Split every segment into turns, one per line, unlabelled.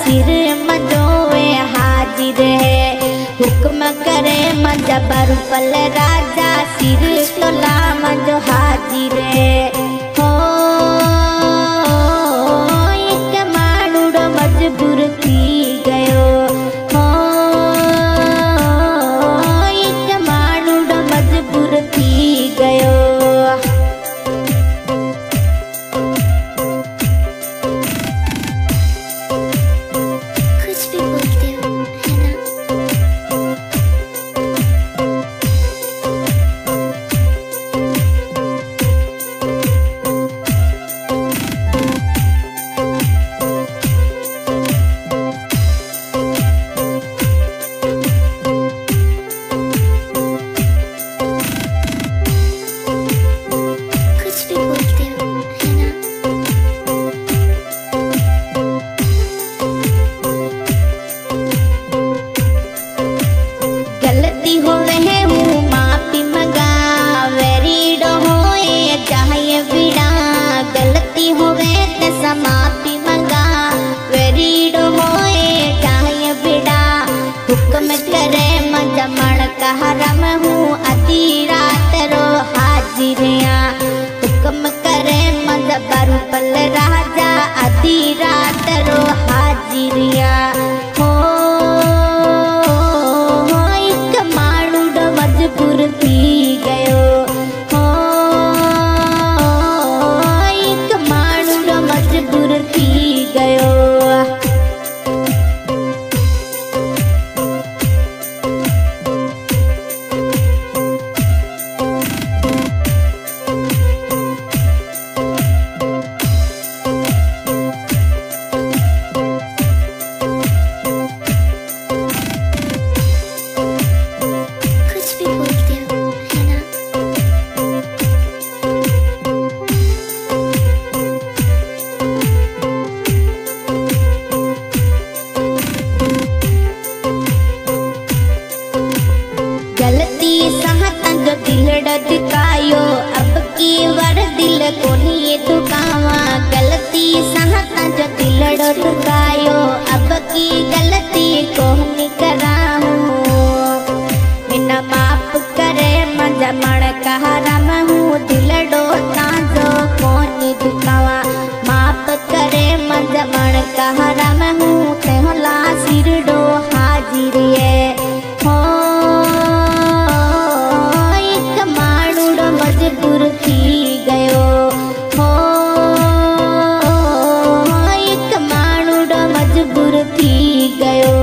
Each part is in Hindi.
सिर मजोए हाजिर है। हुक्म करे मजबर पल राजा सिर तोला मजो हाजिर है। हो एक मानुड़ मजबूर थी गयो। हो एक मानुड़ मजबूर थी गयो। हरम हूँ अधी रात रो हाजिरिया। हुक्म करे मजबर पल राजा अधी रात रो हाजिरिया। हो एक मानुड़ मजबूर थी गयो। हो एक मानुड़ मजबूर थी गयो। गलती सहता जो दिल दुखायो अब की वर दिल को नहीं दुखावा। गलती सहता जो दिल दुखायो अब की गलती को नहीं कराऊं। बिना माफ करे मजा मण कहरम हूँ दिल डोता जो को नहीं दुखावा। माफ करे मजा मण कहरम हूँ तेहला सिर डो हाजिर है। हो मजबूर थी गयो। हो एक मानुड़ मजबूर थी गयो।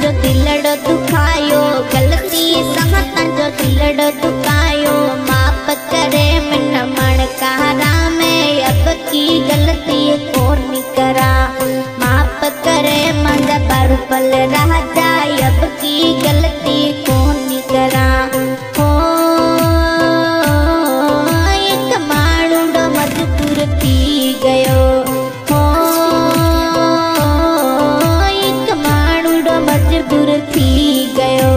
जो दिलड़ो दुखायो गलती सहता जो दिलड़ो दुखायो। माफ करे मन मण कहरा में अब की गलती को नहीं करा। माफ करे मजबर पल राजा अब की गलती को नहीं करा। हो एक मानुड़ मजबूर थी गयो। हो एक मानुड़ मजबूर थी गयो।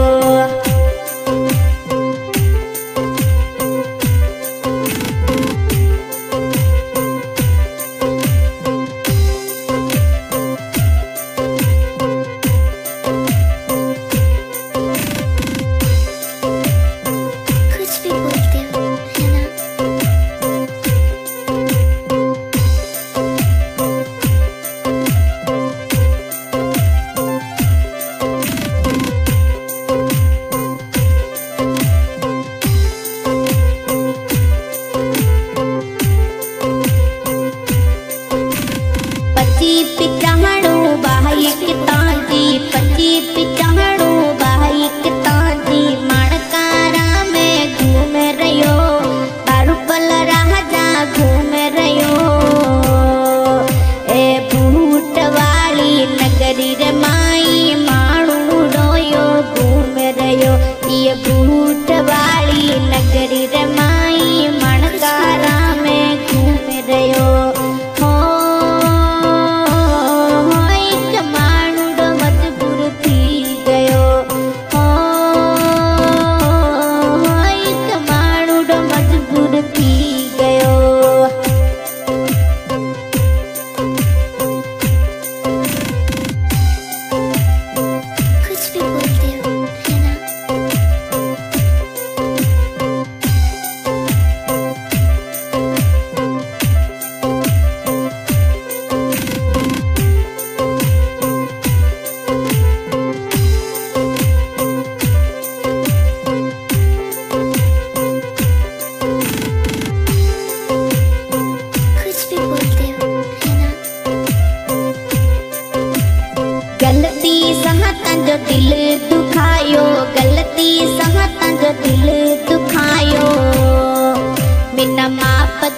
घूम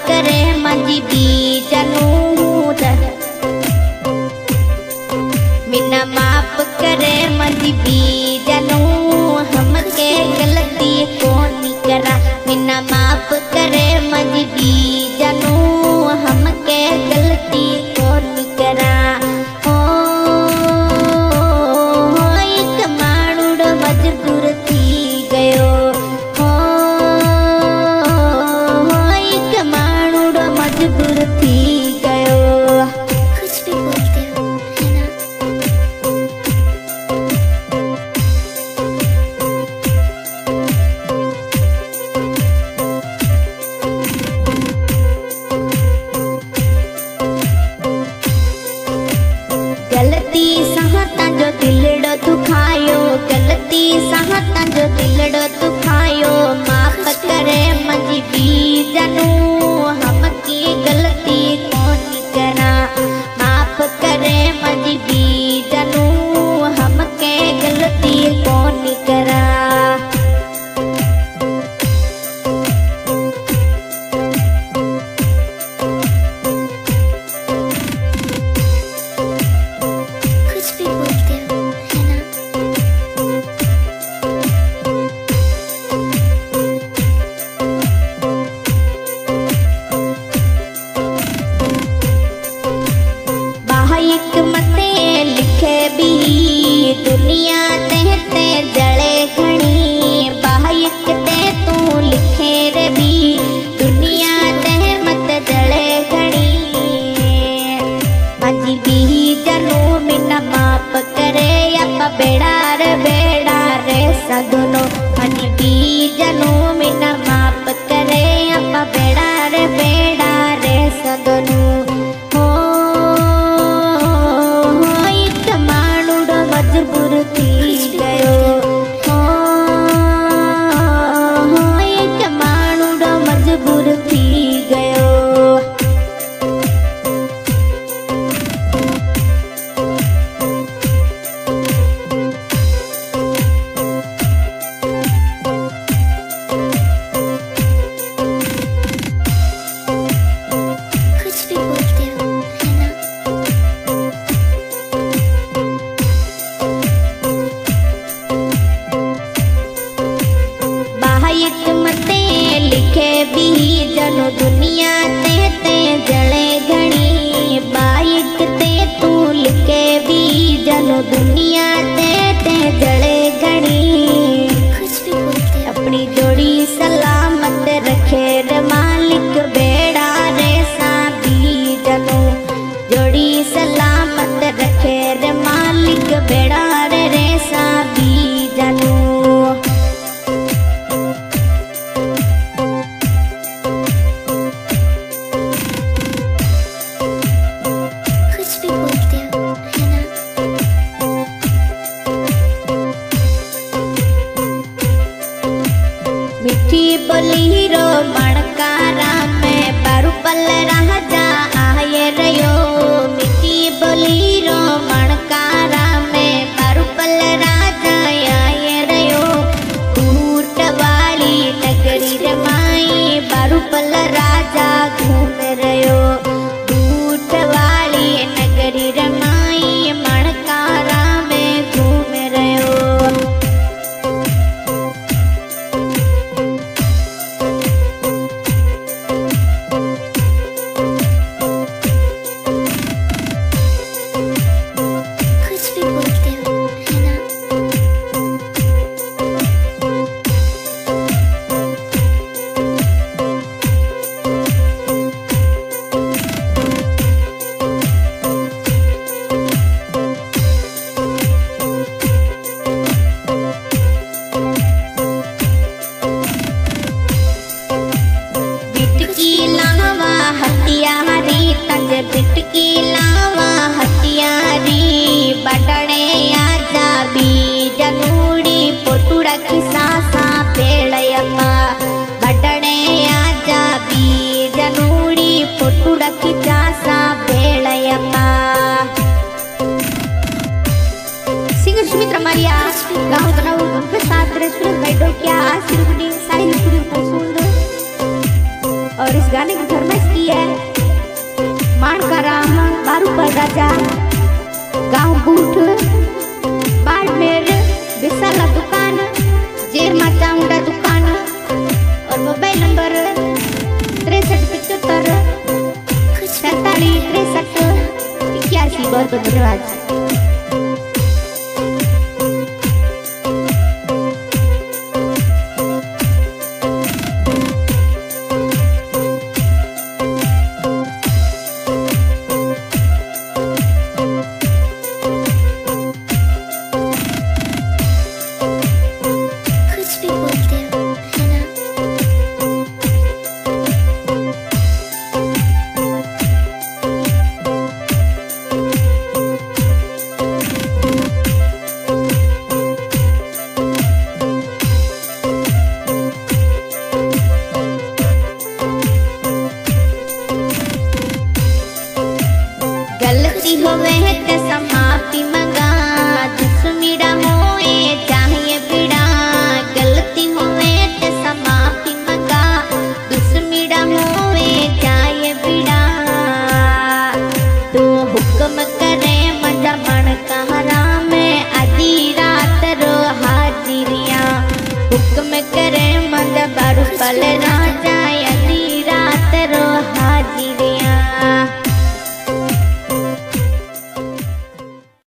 करे मंजी बीजनू मिना माफ करे मंजी बीजनू हमके गलती कोनी करा मिना माफ करे मंजी बीजनू हमके गलती कोनी करा मजबूर थी गयो एक माणूड़ो मजबूर थी गयो कुछ भी बोलते हो है ना। गलती सहता जो दिलड़ो दुखायो गलती सहता जो दिलड़ो दुखायो माफ करे मंजी बीजनू हमकी गलती कोनी करा माफ करे मंजी बीजनू हमके गलती कोनी करा। एक मते लिखे भी दुनिया ते जले घणी बाहिक ते तू लिखे रे भी दुनिया ते मत जले घणी मंजी बीजनू मिना माफ करे अपा बेड़ा रे सदनो मंजी बीजनू मिना माफ करे अपा बेड़ा रे सदनो मजबूर थी गयो एक माणूड़ो मजबूर थी गयो। कुछ भी बोलते हो है ना। बाहिक मते लिखे भी जनो दुनिया ते जले घणी बाहिक ते तू लिखे भी जनो दुनिया ते जले घणी कुछ भी बोलते अपनी जोड़ी सलामत रखे रे मालिक बेड़ा रे साबी जनो जोड़ी सलामत रखे रे मालिक बेड़ा रे साबी जनो। मिठी बोली रो मणकारा में बारू पल राजा आये रयो मिठी बोली रो मणकारा में बारू पल राजा आये रयो ऊट वाली नगरी रमाई बारू पल राजा घूम रयो ऊट वाली नगरी रमाई मणकारा में घूम रयो। बिटकी लावा हथियारी बटने आजा बीजनूड़ी पोटुड़ा खिसा सा पेड़यप्पा बटने आजा बीजनूड़ी पोटुड़ा खिसा सा पेड़यप्पा। सिंगर सुमित्रा मारिया गाँव तनाव उनके साथ रेस्टोरेंट बैठो क्या सिरगुडी साहिल और इस गाने की फरमाइश है माणकाराम बारूपर राजा गांव बूठ बाड़मेर विशाला दुकान जेरमा चामुंडा दुकान और मोबाइल नंबर 6375 47 63 81। बहुत बहुत धन्यवाद। गलती होवे ते समापी मंगा दुश्मीड़ा होए चाहिए बिड़ा। गलती होवे ते समापी मंगा दुश्मीड़ा होए चाहिए बिड़ा। तो हुक्म करे मजा मन कहरा में आधी रात रो हाजिरिया। हुक्म करे मजा बारू पलरा